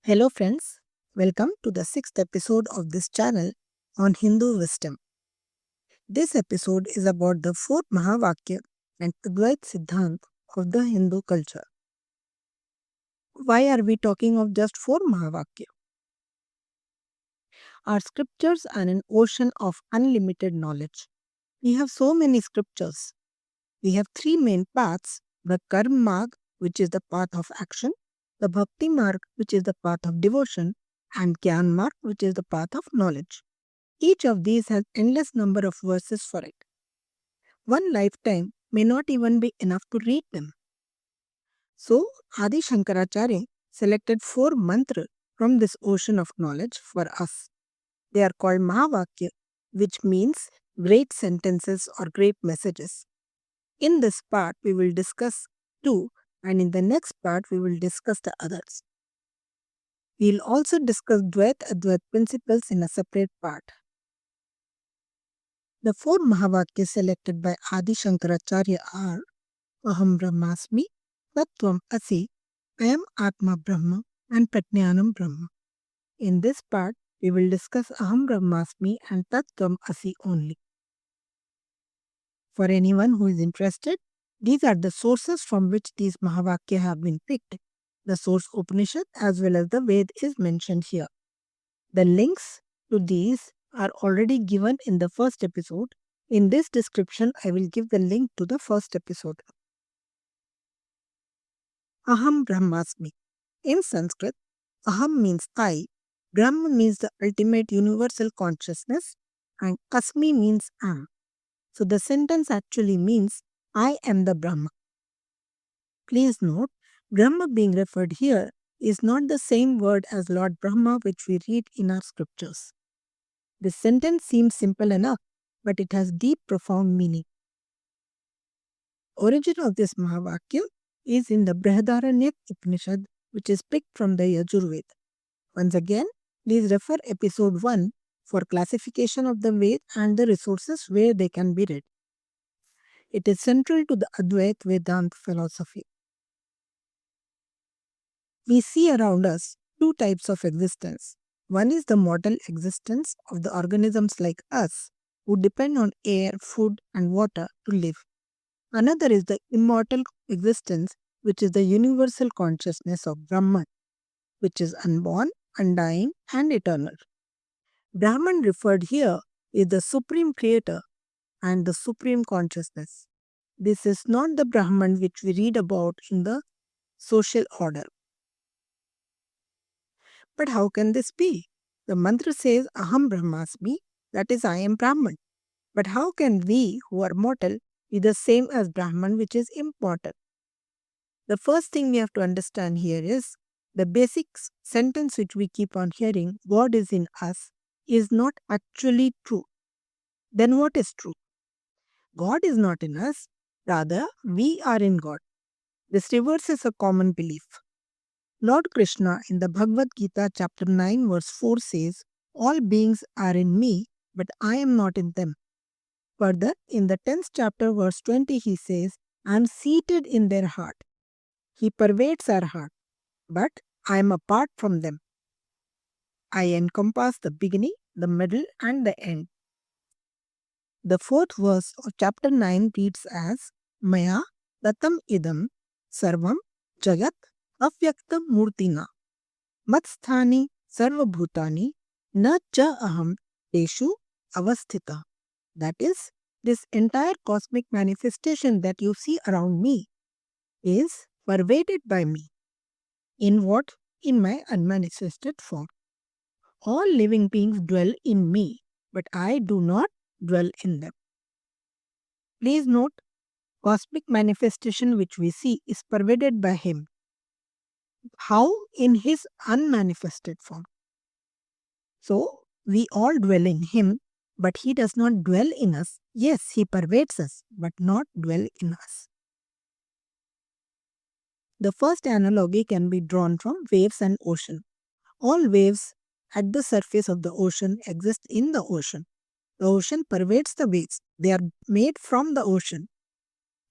Hello friends, welcome to the sixth episode of this channel on Hindu wisdom. This episode is about the four Mahavakya and Adwait Siddhant of the Hindu culture. Why are we talking of just four Mahavakya? Our scriptures are an ocean of unlimited knowledge. We have so many scriptures. We have three main paths: the Karma Marg, which is the path of action, the Bhakti Marg, which is the path of devotion, and Gyan Marg, which is the path of knowledge. Each of these has endless number of verses for it. One lifetime may not even be enough to read them. So, Shankaracharya selected four mantras from this ocean of knowledge for us. They are called Mahavakya, which means great sentences or great messages. In this part, we will discuss two, and in the next part, we will discuss the others. We will also discuss Dwait Adwait principles in a separate part. The four Mahavakyas selected by Adihankaracharya are Aham Brahmasmi, Tat Tvam Asi, Ayam Atma Brahma, and Prajnanam Brahma. In this part, we will discuss Aham Brahmasmi and Tat Tvam Asi only. For anyone who is interested, these are the sources from which these Mahavakya have been picked. The source Upanishad as well as the Ved is mentioned here. The links to these are already given in the first episode. In this description, I will give the link to the first episode. Aham Brahmasmi. In Sanskrit, Aham means I, Brahma means the ultimate universal consciousness, and Asmi means am. So the sentence actually means I am the Brahma. Please note, Brahma being referred here is not the same word as Lord Brahma which we read in our scriptures. This sentence seems simple enough, but it has deep, profound meaning. Origin of this Mahavakya is in the Brihadaranyaka Upanishad, which is picked from the Yajurveda. Once again, please refer episode 1 for classification of the Ved and the resources where they can be read. It is central to the Advait Vedanta philosophy. We see around us two types of existence. One is the mortal existence of the organisms like us who depend on air, food, and water to live. Another is the immortal existence, which is the universal consciousness of Brahman, which is unborn, undying, and eternal. Brahman referred here is the supreme creator and the supreme consciousness. This is not the Brahman which we read about in the social order. But how can this be? The mantra says Aham Brahmasmi, that is I am Brahman. But how can we who are mortal be the same as Brahman which is immortal? The first thing we have to understand here is the basic sentence which we keep on hearing, God is in us, is not actually true. Then what is true? God is not in us, rather we are in God. This reverses a common belief. Lord Krishna in the Bhagavad Gita chapter 9 verse 4 says, all beings are in me, but I am not in them. Further, in the 10th chapter verse 20 he says, I am seated in their heart. He pervades our heart, but I am apart from them. I encompass the beginning, the middle, and the end. The fourth verse of chapter 9 reads as Maya Tatam Idam Sarvam Jagat Avyaktam Murtina Matsthani Sarvabhutani Na Cha Aham Teshu Avasthita. That is, this entire cosmic manifestation that you see around me is pervaded by me. In what? In my unmanifested form. All living beings dwell in me, but I do not dwell in them. Please note, cosmic manifestation which we see is pervaded by him. How? In his unmanifested form. So, we all dwell in him, but he does not dwell in us. Yes, he pervades us, but not dwell in us. The first analogy can be drawn from waves and ocean. All waves at the surface of the ocean exist in the ocean. The ocean pervades the waves. They are made from the ocean.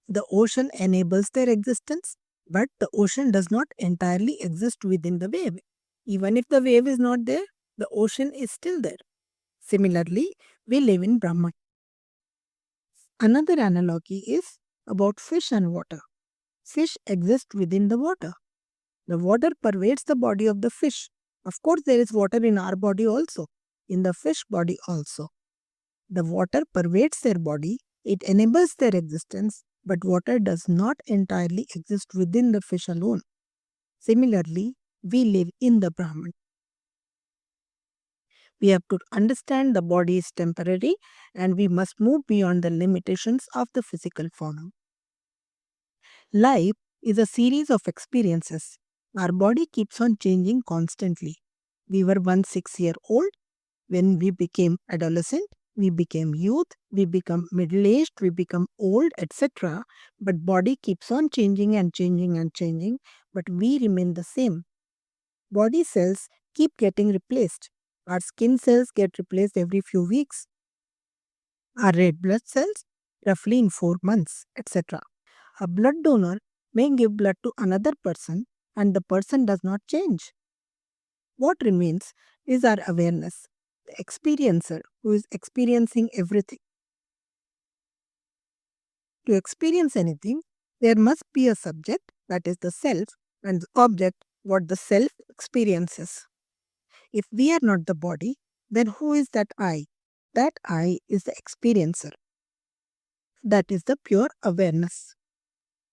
The ocean enables their existence, but the ocean does not entirely exist within the wave. Even if the wave is not there, the ocean is still there. Similarly, we live in Brahman. Another analogy is about fish and water. Fish exist within the water. The water pervades the body of the fish. Of course, there is water in our body also, in the fish body also. The water pervades their body, it enables their existence, but water does not entirely exist within the fish alone. Similarly, we live in the Brahman. We have to understand the body is temporary and we must move beyond the limitations of the physical form. Life is a series of experiences. Our body keeps on changing constantly. We were once 6 years old. When we became adolescent, we became youth, we become middle-aged, we become old, etc. But body keeps on changing and changing and changing, but we remain the same. Body cells keep getting replaced. Our skin cells get replaced every few weeks. Our red blood cells roughly in 4 months, etc. A blood donor may give blood to another person and the person does not change. What remains is our awareness, the experiencer who is experiencing everything. To experience anything, there must be a subject, that is the self, and the object, what the self experiences. If we are not the body, then who is that I? That I is the experiencer. That is the pure awareness.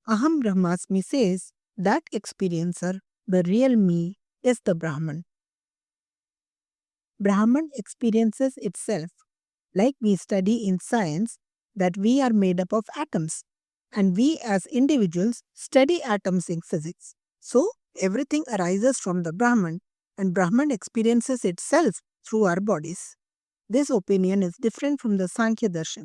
Aham Brahmasmi says that experiencer, the real me, is the Brahman. Brahman experiences itself, like we study in science that we are made up of atoms, and we as individuals study atoms in physics. So, everything arises from the Brahman, and Brahman experiences itself through our bodies. This opinion is different from the Sankhya Darshan.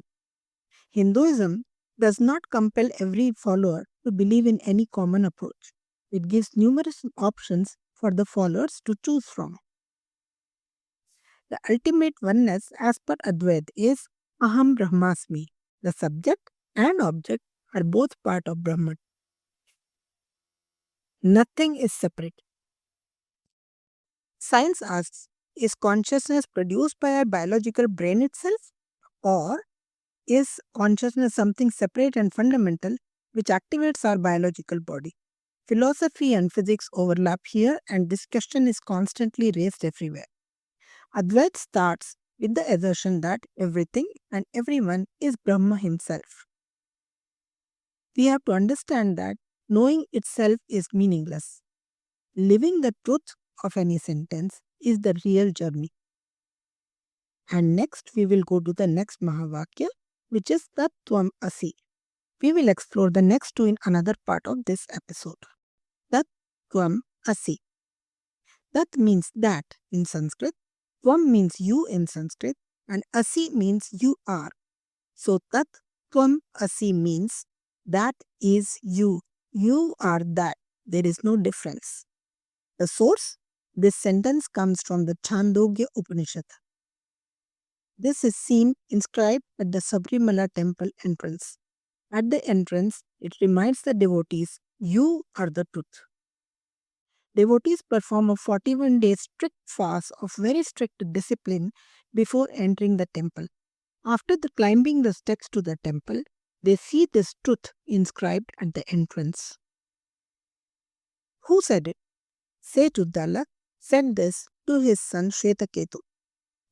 Hinduism does not compel every follower to believe in any common approach. It gives numerous options for the followers to choose from. The ultimate oneness as per Adwait is Aham Brahmasmi. The subject and object are both part of Brahman. Nothing is separate. Science asks, is consciousness produced by our biological brain itself? Or is consciousness something separate and fundamental which activates our biological body? Philosophy and physics overlap here and this question is constantly raised everywhere. Advait starts with the assertion that everything and everyone is Brahma himself. We have to understand that knowing itself is meaningless. Living the truth of any sentence is the real journey. And next we will go to the next Mahavakya, which is Tat Tvam Asi. We will explore the next two in another part of this episode. Tat Tvam Asi. Tat means that in Sanskrit, Tvam means you in Sanskrit, and Asi means you are. So Tat Tvam Asi means that is you. You are that. There is no difference. The source? This sentence comes from the Chandogya Upanishad. This is seen inscribed at the Sabrimala temple entrance. At the entrance, it reminds the devotees, you are the truth. Devotees perform a 41-day strict fast of very strict discipline before entering the temple. After climbing the steps to the temple, they see this truth inscribed at the entrance. Who said it? Setudalak said this to his son Shvetaketu.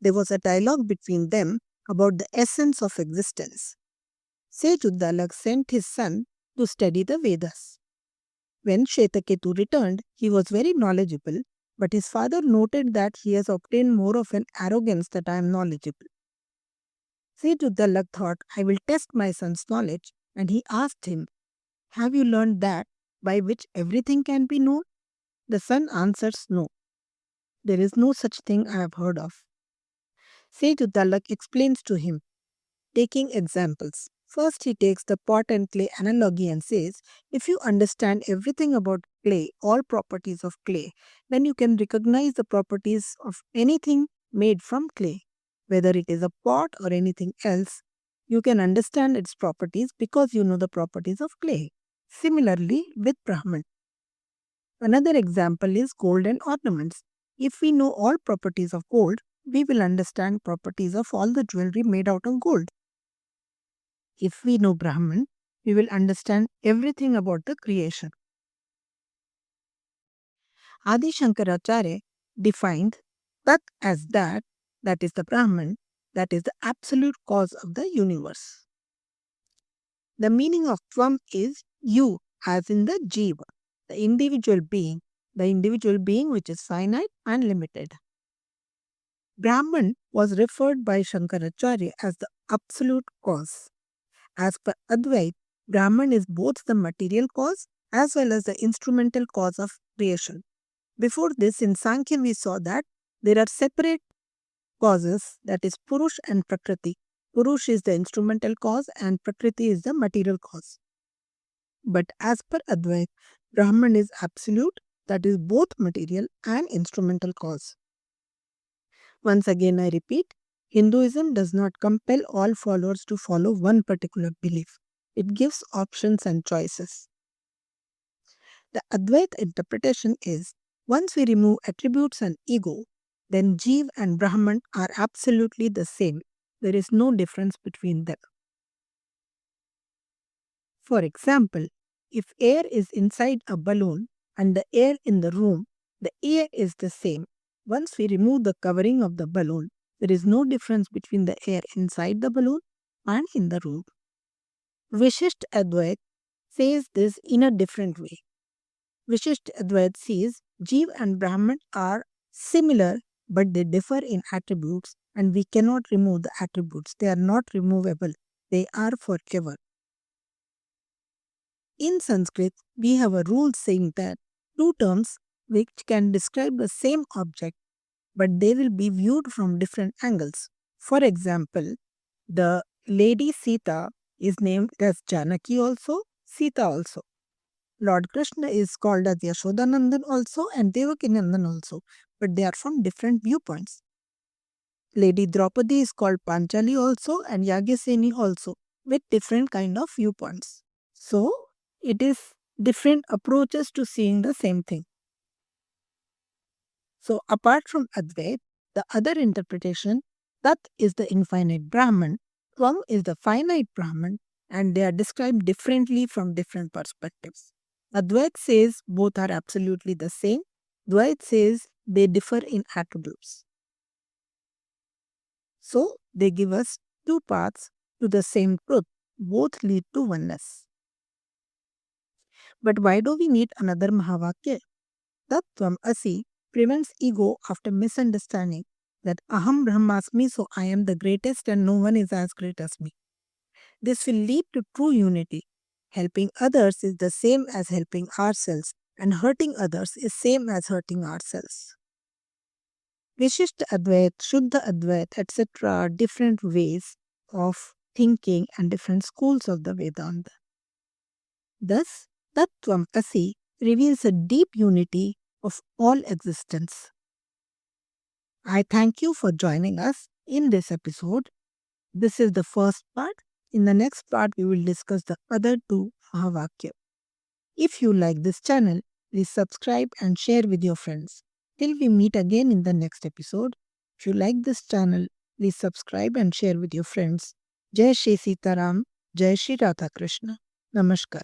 There was a dialogue between them about the essence of existence. Setudalak sent his son to study the Vedas. When Shvetaketu returned, he was very knowledgeable, but his father noted that he has obtained more of an arrogance that I am knowledgeable. Setudalak thought, I will test my son's knowledge, and he asked him, have you learned that by which everything can be known? The son answers, no. There is no such thing I have heard of. Setudalak explains to him, taking examples. First, he takes the pot and clay analogy and says, if you understand everything about clay, all properties of clay, then you can recognize the properties of anything made from clay. Whether it is a pot or anything else, you can understand its properties because you know the properties of clay. Similarly, with Brahman. Another example is gold and ornaments. If we know all properties of gold, we will understand properties of all the jewelry made out of gold. If we know Brahman, we will understand everything about the creation. Shankaracharya defined Tat as that is the Brahman, that is the absolute cause of the universe. The meaning of Tvam is you, as in the Jiva, the individual being which is finite and limited. Brahman was referred by Shankaracharya as the absolute cause. As per Adwait, Brahman is both the material cause as well as the instrumental cause of creation. Before this, in Sankhya, we saw that there are separate causes, that is Purush and Prakriti. Purush is the instrumental cause and Prakriti is the material cause. But as per Advait, Brahman is absolute, that is both material and instrumental cause. Once again, I repeat, Hinduism does not compel all followers to follow one particular belief. It gives options and choices. The Advaita interpretation is once we remove attributes and ego, then Jeev and Brahman are absolutely the same. There is no difference between them. For example, if air is inside a balloon and the air in the room, the air is the same. Once we remove the covering of the balloon, there is no difference between the air inside the balloon and in the room. Vishisht Advait says this in a different way. Vishisht Advait says Jeev and Brahman are similar but they differ in attributes and we cannot remove the attributes. They are not removable. They are forever. In Sanskrit, we have a rule saying that two terms which can describe the same object but they will be viewed from different angles. For example, the lady Sita is named as Janaki also, Sita also. Lord Krishna is called as Yashodanandan also and Devakinandan also, but they are from different viewpoints. Lady Draupadi is called Panchali also and Yagaseni also, with different kind of viewpoints. So, it is different approaches to seeing the same thing. So, apart from Advait, the other interpretation, Tat is the infinite Brahman, Tvam is the finite Brahman, and they are described differently from different perspectives. Advait says both are absolutely the same. Dwait says they differ in attributes. So, they give us two paths to the same truth. Both lead to oneness. But why do we need another Mahavakya? Tat Tvam Asi prevents ego after misunderstanding that Aham Brahmasmi, so I am the greatest and no one is as great as me. This will lead to true unity. Helping others is the same as helping ourselves and hurting others is same as hurting ourselves. Vishisht Advait, Shuddha Advait, etc. are different ways of thinking and different schools of the Vedanta. Thus, Tat Tvam Asi reveals a deep unity of all existence. I thank you for joining us in this episode. This is the first part. In the next part, we will discuss the other two Mahavakya. If you like this channel, please subscribe and share with your friends. Till we meet again in the next episode, if you like this channel, please subscribe and share with your friends. Jai Shri Sitaram, Jai Shri Radha Krishna. Namaskar.